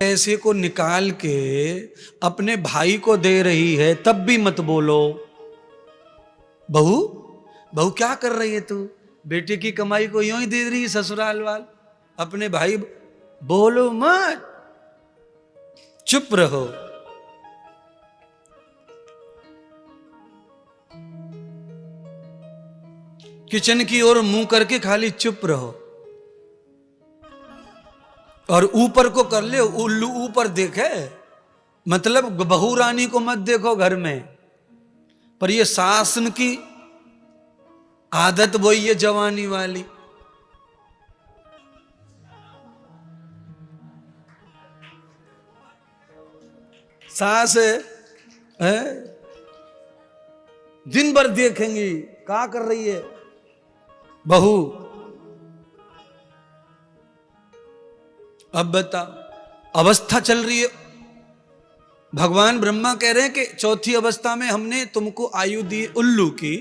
पैसे को निकाल के अपने भाई को दे रही है तब भी मत बोलो। बहू बहू क्या कर रही है तू? बेटे की कमाई को यूं ही दे रही है ससुराल वाल अपने भाई। बोलो मत, चुप रहो। किचन की ओर मुंह करके खाली चुप रहो और ऊपर को कर ले। उल्लू ऊपर देखे, मतलब बहू रानी को मत देखो घर में। पर ये शासन की आदत वही है जवानी वाली। सास है दिन भर देखेंगी क्या कर रही है बहू। अब बता, अवस्था चल रही है। भगवान ब्रह्मा कह रहे हैं कि चौथी अवस्था में हमने तुमको आयु दी उल्लू की,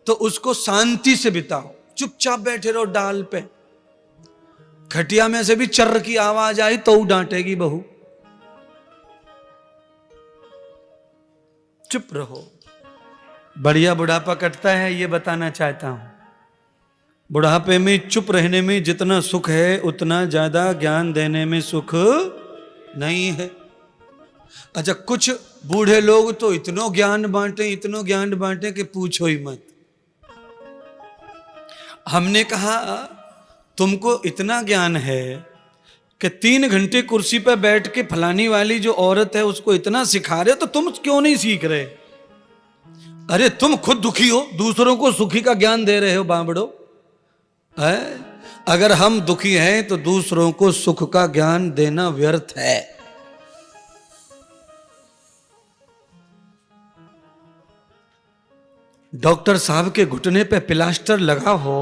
तो उसको शांति से बिताओ। चुपचाप बैठे रहो डाल पे। खटिया में से भी चर्र की आवाज आई तो डांटेगी बहू। चुप रहो। बढ़िया बुढ़ापा कटता है ये बताना चाहता हूं। बुढ़ापे में चुप रहने में जितना सुख है उतना ज्यादा ज्ञान देने में सुख नहीं है। अच्छा, कुछ बूढ़े लोग तो इतना ज्ञान बांटे कि पूछो ही मत। हमने कहा तुमको इतना ज्ञान है कि 3 घंटे कुर्सी पर बैठ के फलानी वाली जो औरत है उसको इतना सिखा रहे हो, तो तुम क्यों नहीं सीख रहे? अरे तुम खुद दुखी हो, दूसरों को सुखी का ज्ञान दे रहे हो बांबड़ो है? अगर हम दुखी हैं तो दूसरों को सुख का ज्ञान देना व्यर्थ है। डॉक्टर साहब के घुटने पे प्लास्टर लगा हो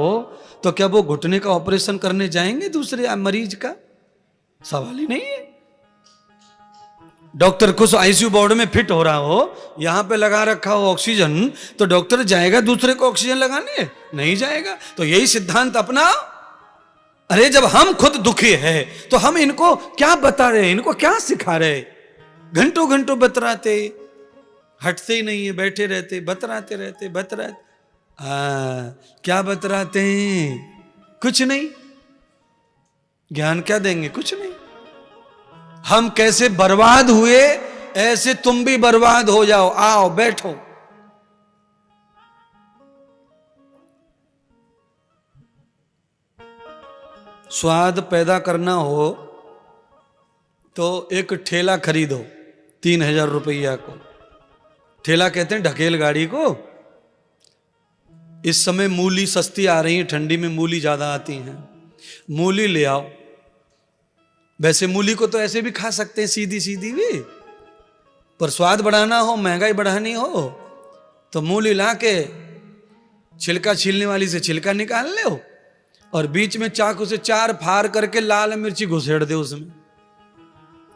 तो क्या वो घुटने का ऑपरेशन करने जाएंगे दूसरे मरीज का? सवाल ही नहीं है। डॉक्टर कुछ आईसीयू बोर्ड में फिट हो रहा हो, यहां पे लगा रखा हो ऑक्सीजन, तो डॉक्टर जाएगा दूसरे को ऑक्सीजन लगाने? नहीं जाएगा। तो यही सिद्धांत अपनाओ। अरे जब हम खुद दुखी है तो हम इनको क्या बता रहे हैं, इनको क्या सिखा रहे? घंटों घंटों बतराते, हटते ही नहीं है, बैठे रहते, बतराते। क्या बतराते हैं? कुछ नहीं। ज्ञान क्या देंगे? कुछ नहीं। हम कैसे बर्बाद हुए ऐसे तुम भी बर्बाद हो जाओ। आओ बैठो। स्वाद पैदा करना हो तो एक ठेला खरीदो 3000 रुपया को। ठेला कहते हैं ढकेल गाड़ी को। इस समय मूली सस्ती आ रही है, ठंडी में मूली ज्यादा आती हैं। मूली ले आओ। वैसे मूली को तो ऐसे भी खा सकते हैं सीधी सीधी भी, पर स्वाद बढ़ाना हो, महंगाई बढ़ानी हो तो मूली ला के छिलका छीलने वाली से छिलका निकाल ले और बीच में चाकू से 4 फाड़ करके लाल मिर्ची घुसेड़ दे, उसमें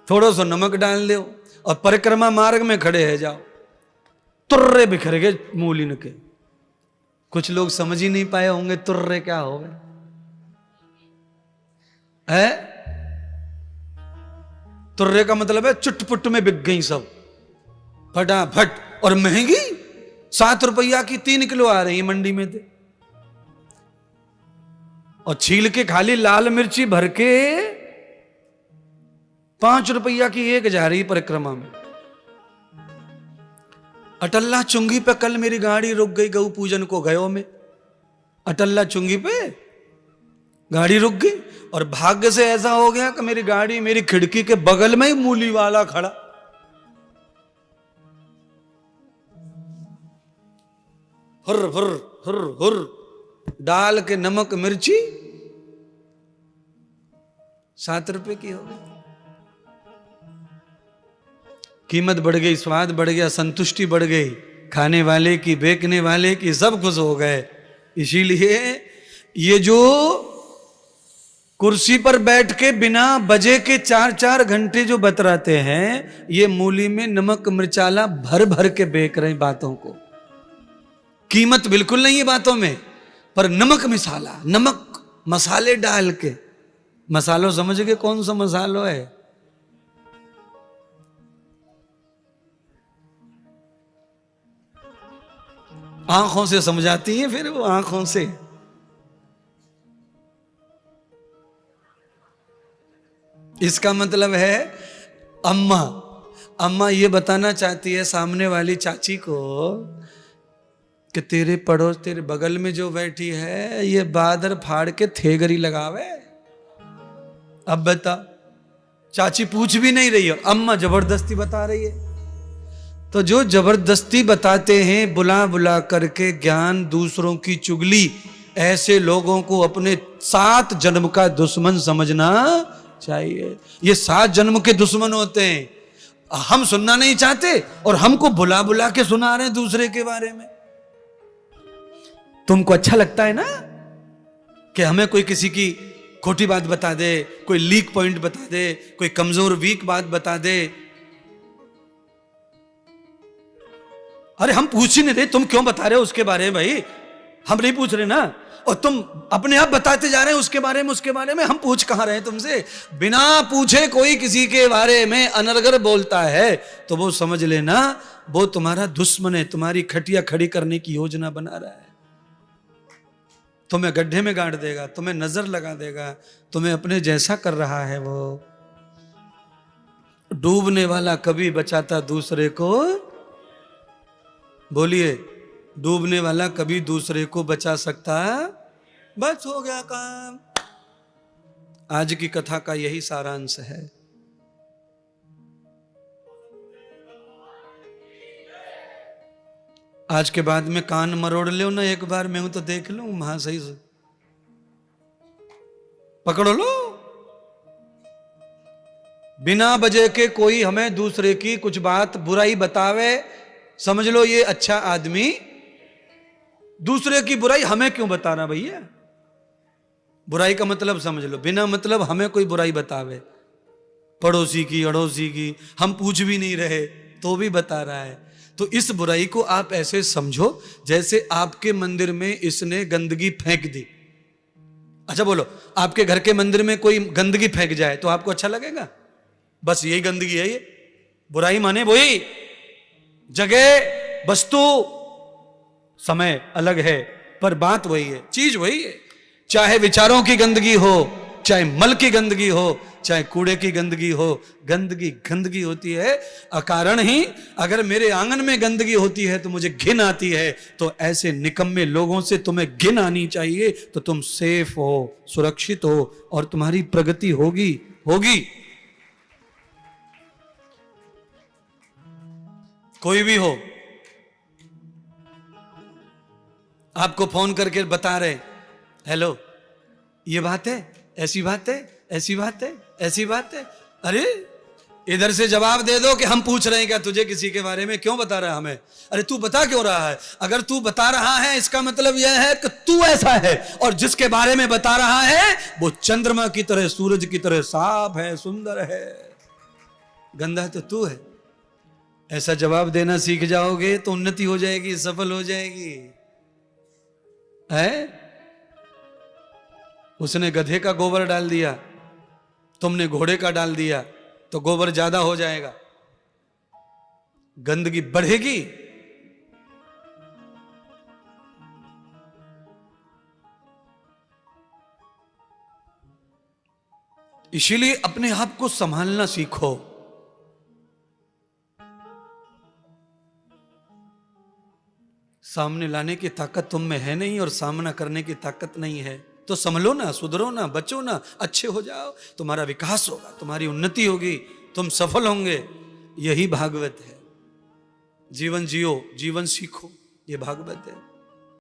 थोड़ा सा नमक डाल दो और परिक्रमा मार्ग में खड़े है जाओ। तुर्रे बिखर गए मूली के। कुछ लोग समझ ही नहीं पाए होंगे तुर्रे क्या हो गए है? तुर्रे का मतलब है चुटपुट में बिक गई सब फटाफट। और महंगी 7 रुपया की 3 किलो आ रही है मंडी में थे। और छील के खाली लाल मिर्ची भर के 5 रुपया की 1 जा रही परिक्रमा में। अटल्ला चुंगी पे कल मेरी गाड़ी रुक गई गऊ पूजन को गयो में। अटल्ला चुंगी पे गाड़ी रुक गई और भाग्य से ऐसा हो गया कि मेरी गाड़ी मेरी खिड़की के बगल में ही मूली वाला खड़ा। हुर हुर हुर हुर डाल के नमक मिर्ची 7 रुपए की हो गई। कीमत बढ़ गई, स्वाद बढ़ गया, संतुष्टि बढ़ गई, खाने वाले की, बेचने वाले की, सब खुश हो गए। इसीलिए ये जो कुर्सी पर बैठ के बिना बजे के 4-4 घंटे जो बतराते हैं, ये मूली में नमक मिर्चाला भर भर के बेच रहे बातों को। कीमत बिल्कुल नहीं है बातों में, पर नमक मिसाला, नमक मसाले डाल के। मसालो समझ गए कौन सा मसालो है? आंखों से समझाती हैं, फिर वो आंखों से। इसका मतलब है अम्मा, अम्मा ये बताना चाहती है सामने वाली चाची को कि तेरे पड़ोस, तेरे बगल में जो बैठी है ये बादर फाड़ के थेगरी लगावे। अब बता, चाची पूछ भी नहीं रही है, अम्मा जबरदस्ती बता रही है। तो जो जबरदस्ती बताते हैं बुला बुला करके ज्ञान, दूसरों की चुगली, ऐसे लोगों को अपने 7 जन्म का दुश्मन समझना चाहिए। ये 7 जन्म के दुश्मन होते हैं। हम सुनना नहीं चाहते और हमको बुला बुला के सुना रहे हैं दूसरे के बारे में। तुमको अच्छा लगता है ना कि हमें कोई किसी की खोटी बात बता दे, कोई लीक पॉइंट बता दे, कोई कमजोर वीक बात बता दे। अरे हम पूछ ही नहीं रहे, तुम क्यों बता रहे हो उसके बारे में भाई? हम नहीं पूछ रहे ना, और तुम अपने आप बताते जा रहे हैं उसके बारे में, उसके बारे में। हम पूछ कहां रहे हैं तुमसे? बिना पूछे कोई किसी के बारे में अनर्गल बोलता है तो वो समझ लेना वो तुम्हारा दुश्मन है, तुम्हारी खटिया खड़ी करने की योजना बना रहा है। तुम्हें गड्ढे में गाड़ देगा, तुम्हें नजर लगा देगा, तुम्हें अपने जैसा कर रहा है वो। डूबने वाला कभी बचाता दूसरे को? बोलिए, डूबने वाला कभी दूसरे को बचा सकता? बस हो गया काम। आज की कथा का यही सारांश है। आज के बाद में कान मरोड़ लो ना एक बार, मैं हूं तो देख लूं वहां सही से पकड़ लो। बिना वजह के कोई हमें दूसरे की कुछ बात बुराई बतावे, समझ लो ये अच्छा आदमी। दूसरे की बुराई हमें क्यों बताना भैया? बुराई का मतलब समझ लो, बिना मतलब हमें कोई बुराई बतावे, पड़ोसी की, अड़ोसी की, हम पूछ भी नहीं रहे तो भी बता रहा है। तो इस बुराई को आप ऐसे समझो जैसे आपके मंदिर में इसने गंदगी फेंक दी। अच्छा बोलो, आपके घर के मंदिर में कोई गंदगी फेंक जाए तो आपको अच्छा लगेगा? बस यही गंदगी है ये। बुराई माने वही जगह, वस्तु, समय अलग है पर बात वही है, चीज वही है। चाहे विचारों की गंदगी हो, चाहे मल की गंदगी हो, चाहे कूड़े की गंदगी हो, गंदगी गंदगी होती है अकारण ही। अगर मेरे आंगन में गंदगी होती है तो मुझे घिन आती है, तो ऐसे निकम्मे लोगों से तुम्हें घिन आनी चाहिए, तो तुम सेफ हो, सुरक्षित हो और तुम्हारी प्रगति होगी होगी। कोई भी हो, आपको फोन करके बता रहे, हेलो ये बात है, ऐसी बात है, ऐसी बात है, ऐसी बात है। अरे इधर से जवाब दे दो कि हम पूछ रहे हैं क्या तुझे किसी के बारे में, क्यों बता रहा है हमें? अरे तू बता क्यों रहा है? अगर तू बता रहा है इसका मतलब यह है कि तू ऐसा है, और जिसके बारे में बता रहा है वो चंद्रमा की तरह, सूरज की तरह साफ है, सुंदर है। गंदा तो तू है। ऐसा जवाब देना सीख जाओगे तो उन्नति हो जाएगी, सफल हो जाएगी। है? उसने गधे का गोबर डाल दिया, तुमने घोड़े का डाल दिया, तो गोबर ज्यादा हो जाएगा, गंदगी बढ़ेगी। इसीलिए अपने आप को संभालना सीखो। सामने लाने की ताकत तुम में है नहीं और सामना करने की ताकत नहीं है, तो संभलो ना, सुधरो ना, बचो ना, अच्छे हो जाओ, तुम्हारा विकास होगा, तुम्हारी उन्नति होगी, तुम सफल होंगे। यही भागवत है। जीवन जियो, जीवन सीखो, ये भागवत है।